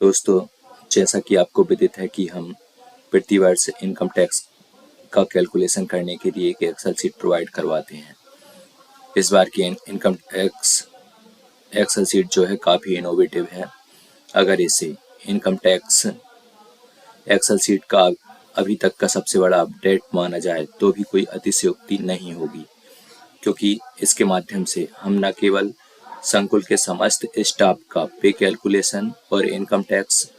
दोस्तों, जैसा कि आपको विदित है कि हम प्रतिवर्ष इनकम टैक्स का कैलकुलेशन करने के लिए एक एक्सेल शीट प्रोवाइड करवाते हैं। इस बार की इनकम टैक्स एक्सेल शीट जो है काफ़ी इनोवेटिव है। अगर इसे इनकम टैक्स एक्सेल शीट का अभी तक का सबसे बड़ा अपडेट माना जाए तो भी कोई अतिशयोक्ति नहीं होगी, क्योंकि इसके माध्यम से हम न केवल संकुल के समस्त स्टाफ का पे कैलकुलेशन और इनकम टैक्स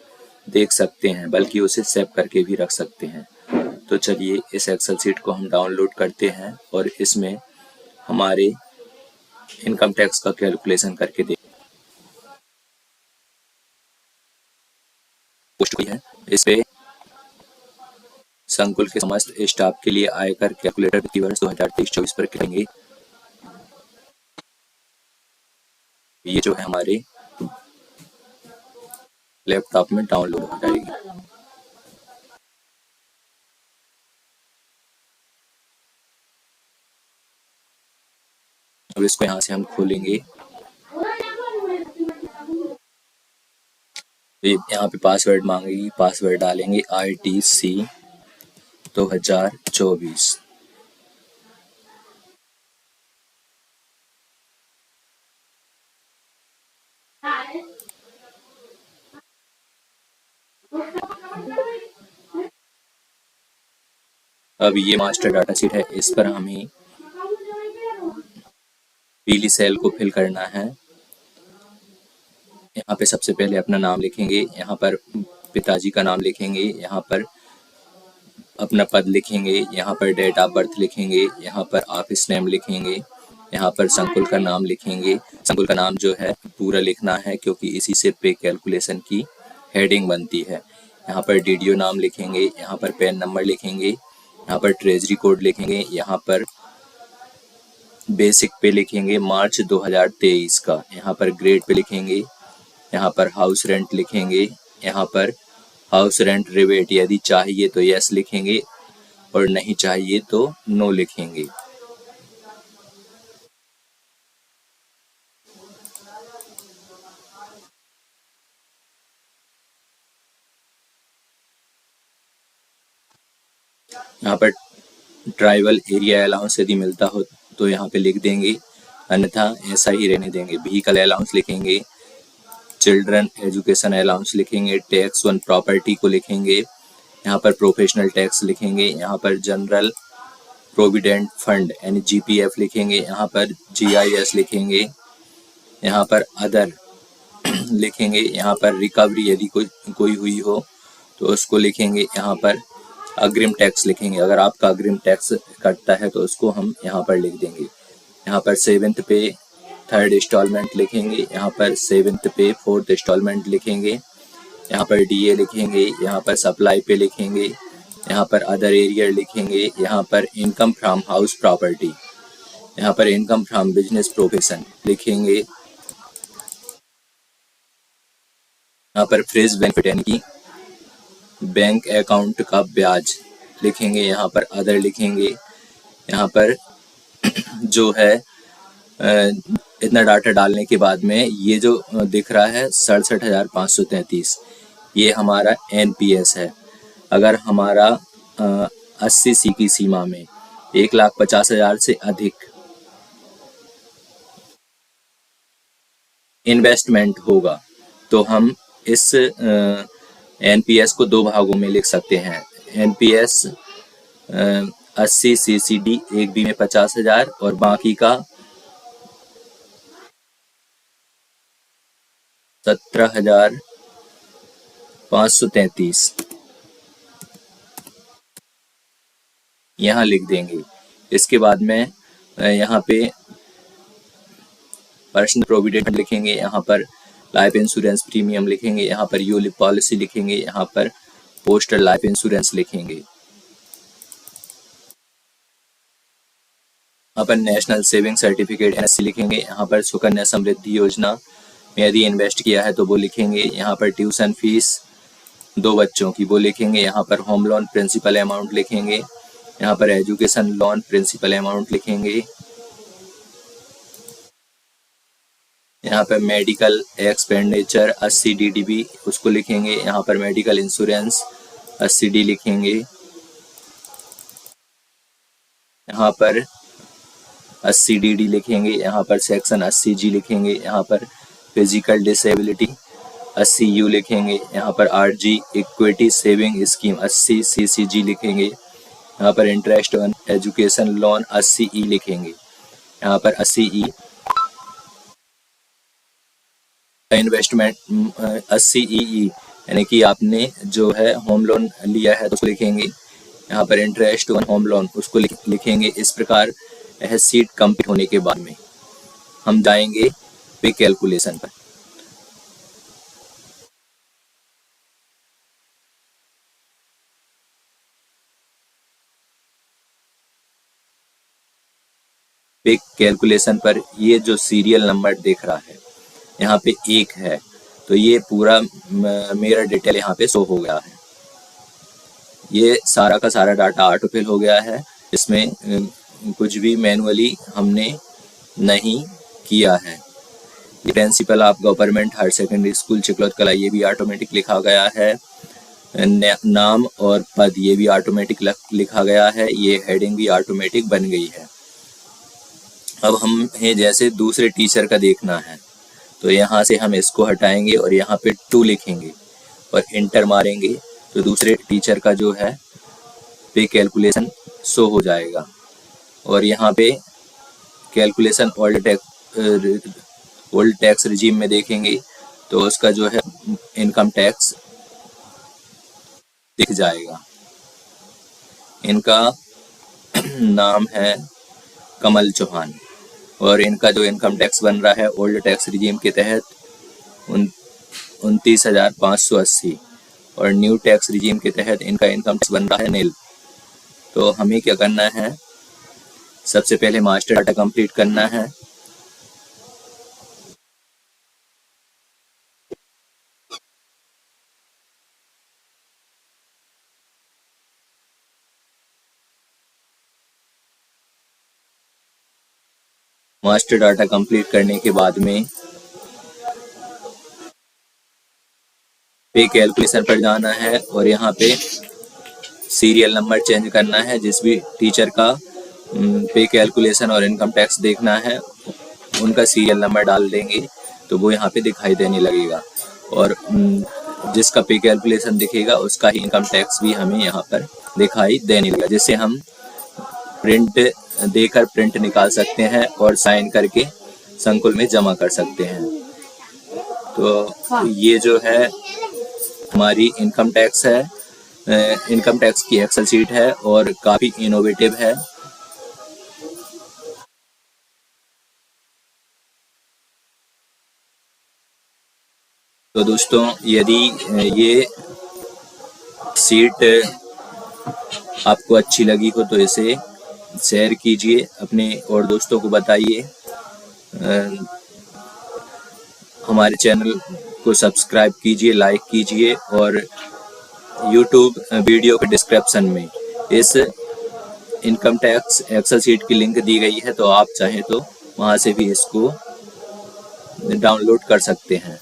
देख सकते हैं, बल्कि उसे सेव करके भी रख सकते हैं। तो चलिए इस एक्सेल शीट को हम डाउनलोड करते हैं और इसमें हमारे इनकम टैक्स का कैलकुलेशन करके देखते हैं। इस पे संकुल के समस्त स्टाफ के लिए आयकर कैलकुलेटर प्रतिवर्ष 2023-24 पर करेंगे। ये जो है हमारे लैपटॉप में डाउनलोड हो जाएगी। अब इसको यहाँ से हम खोलेंगे। तो यहाँ पे पासवर्ड मांगेगी, पासवर्ड डालेंगे ITC 2024। अब ये मास्टर डाटा शीट है, इस पर हमें पीली सेल को फिल करना है। यहाँ पे सबसे पहले अपना नाम लिखेंगे, यहाँ पर पिताजी का नाम लिखेंगे, यहाँ पर अपना पद लिखेंगे, यहाँ पर डेट ऑफ बर्थ लिखेंगे, यहाँ पर ऑफिस नेम लिखेंगे, यहाँ पर संकुल का नाम लिखेंगे। संकुल का नाम जो है पूरा लिखना है, क्योंकि इसी से पे कैलकुलेशन की हेडिंग बनती है। यहाँ पर DDO नाम लिखेंगे, यहाँ पर पैन नंबर लिखेंगे, यहाँ पर ट्रेजरी कोड लिखेंगे, यहाँ पर बेसिक पे लिखेंगे मार्च 2023 का, यहाँ पर ग्रेड पे लिखेंगे, यहाँ पर हाउस रेंट लिखेंगे, यहाँ पर हाउस रेंट रिबेट यदि चाहिए तो यस लिखेंगे और नहीं चाहिए तो नो लिखेंगे। यहाँ पर ट्राइबल एरिया अलाउंस यदि मिलता हो तो यहाँ पे लिख देंगे, अन्यथा ऐसा ही रहने देंगे। व्हीकल अलाउंस लिखेंगे, चिल्ड्रन एजुकेशन अलाउंस लिखेंगे, टैक्स वन प्रॉपर्टी को लिखेंगे, यहाँ पर प्रोफेशनल टैक्स लिखेंगे, यहाँ पर जनरल प्रोविडेंट फंड यानी GPF लिखेंगे, यहाँ पर GIS लिखेंगे, यहाँ पर अदर लिखेंगे, यहाँ पर रिकवरी यदि कोई हुई हो तो उसको लिखेंगे, यहाँ पर अग्रिम टैक्स लिखेंगे। अगर आपका अग्रिम टैक्स कटता है तो उसको हम यहाँ पर लिख देंगे। यहाँ पर 7th पे 3rd इंस्टॉलमेंट लिखेंगे, यहाँ पर 7th पे 4th इंस्टॉलमेंट लिखेंगे, यहाँ पर DA लिखेंगे, यहाँ पर सप्लाई पे लिखेंगे, यहाँ पर अदर एरियर लिखेंगे, यहाँ पर इनकम फ्रॉम हाउस प्रॉपर्टी, यहाँ पर इनकम फ्रॉम बिजनेस प्रोफेशन लिखेंगे, यहाँ पर फ्रेश बेनिफिट यानी कि बैंक अकाउंट का ब्याज लिखेंगे, यहाँ पर अदर लिखेंगे, यहाँ पर जो है इतना डाटा डालने के बाद में ये जो दिख रहा है 67,533, ये हमारा NPS है। अगर हमारा 80C की सीमा में 1,50,000 से अधिक इन्वेस्टमेंट होगा तो हम इस NPS को 2 भागों में लिख सकते हैं। NPS 80 CCD 1B में 50,000 और बाकी का 17,533 यहाँ लिख देंगे। इसके बाद में यहाँ पे पर्सनल प्रोविडेंट लिखेंगे, यहाँ पर लाइफ इंश्योरेंस प्रीमियम लिखेंगे, यहाँ पर यूलिप पॉलिसी लिखेंगे, यहाँ पर पोस्टल लाइफ इंश्योरेंस लिखेंगे, यहाँ पर नेशनल सेविंग सर्टिफिकेट NSC लिखेंगे, यहाँ पर सुकन्या समृद्धि योजना में यदि इन्वेस्ट किया है तो वो लिखेंगे, यहाँ पर ट्यूशन फीस 2 बच्चों की वो लिखेंगे, यहाँ पर होम लोन प्रिंसिपल अमाउंट लिखेंगे, यहाँ पर एजुकेशन लोन प्रिंसिपल अमाउंट लिखेंगे, यहाँ पर मेडिकल एक्सपेंडिचर 80 DDB उसको लिखेंगे। यहाँ पर मेडिकल इंश्योरेंस 80 D लिखेंगे। यहाँ पर 80 DD लिखेंगे। यहाँ पर सेक्शन 80 G लिखेंगे। यहाँ पर फिजिकल डिसेबिलिटी 80 U लिखेंगे। यहाँ पर RG equity saving scheme 80 CCG लिखेंगे। यहाँ पर interest on education loan 80 E लिखेंगे। यहाँ पर 80 E इन्वेस्टमेंट 80 EE यानी कि आपने जो है होम लोन लिया है तो उसको लिखेंगे। यहाँ पर इंटरेस्ट ऑन होम लोन उसको लिखेंगे। इस प्रकार यह सीट कंप्लीट होने के बाद में हम जाएंगे पे कैलकुलेशन पर। पे कैलकुलेशन पर ये जो सीरियल नंबर दिख रहा है यहाँ पे 1 है, तो ये पूरा मेरा डिटेल यहाँ पे शो हो गया है। ये सारा का सारा डाटा ऑटोफिल हो गया है। इसमें कुछ भी मैनुअली हमने नहीं किया है। ये principal of government higher secondary school Chiklaut Kala ये भी ऑटोमेटिक लिखा गया है। नाम और पद ये भी ऑटोमेटिक लिखा गया है। ये हेडिंग भी ऑटोमेटिक बन गई है। अब हमें जैसे दूसरे टीचर का देखना है तो यहाँ से हम इसको हटाएंगे और यहाँ पे 2 लिखेंगे और इंटर मारेंगे तो दूसरे टीचर का जो है पे कैलकुलेशन शो हो जाएगा। और यहाँ पे कैलकुलेशन ओल्ड टैक्स रिजीम में देखेंगे तो उसका जो है इनकम टैक्स दिख जाएगा। इनका नाम है कमल चौहान और इनका जो इनकम टैक्स बन रहा है ओल्ड टैक्स रिजीम के तहत 29,580 और न्यू टैक्स रिजीम के तहत इनका इनकम टैक्स बन रहा है नील। तो हमें क्या करना है, सबसे पहले मास्टर डाटा कंप्लीट करना है। मास्टर डाटा कंप्लीट करने के बाद में पे कैलकुलेशन पर जाना है और यहाँ पे सीरियल नंबर चेंज करना है। जिस भी टीचर का पे कैलकुलेशन और इनकम टैक्स देखना है उनका सीरियल नंबर डाल देंगे तो वो यहाँ पे दिखाई देने लगेगा और जिसका पे कैलकुलेशन दिखेगा उसका ही इनकम टैक्स भी हमें यहाँ पर दिखाई देने लगेगा, जिससे हम प्रिंट देकर प्रिंट निकाल सकते हैं और साइन करके संकुल में जमा कर सकते हैं। तो ये जो है हमारी इनकम टैक्स है। इनकम टैक्स की एक्सेल शीट है और काफ़ी इनोवेटिव है। तो दोस्तों यदि ये शीट आपको अच्छी लगी हो तो इसे शेयर कीजिए, अपने और दोस्तों को बताइए। हमारे चैनल को सब्सक्राइब कीजिए, लाइक कीजिए और YouTube वीडियो के डिस्क्रिप्शन में इस इनकम टैक्स एक्सेल शीट की लिंक दी गई है, तो आप चाहें तो वहां से भी इसको डाउनलोड कर सकते हैं।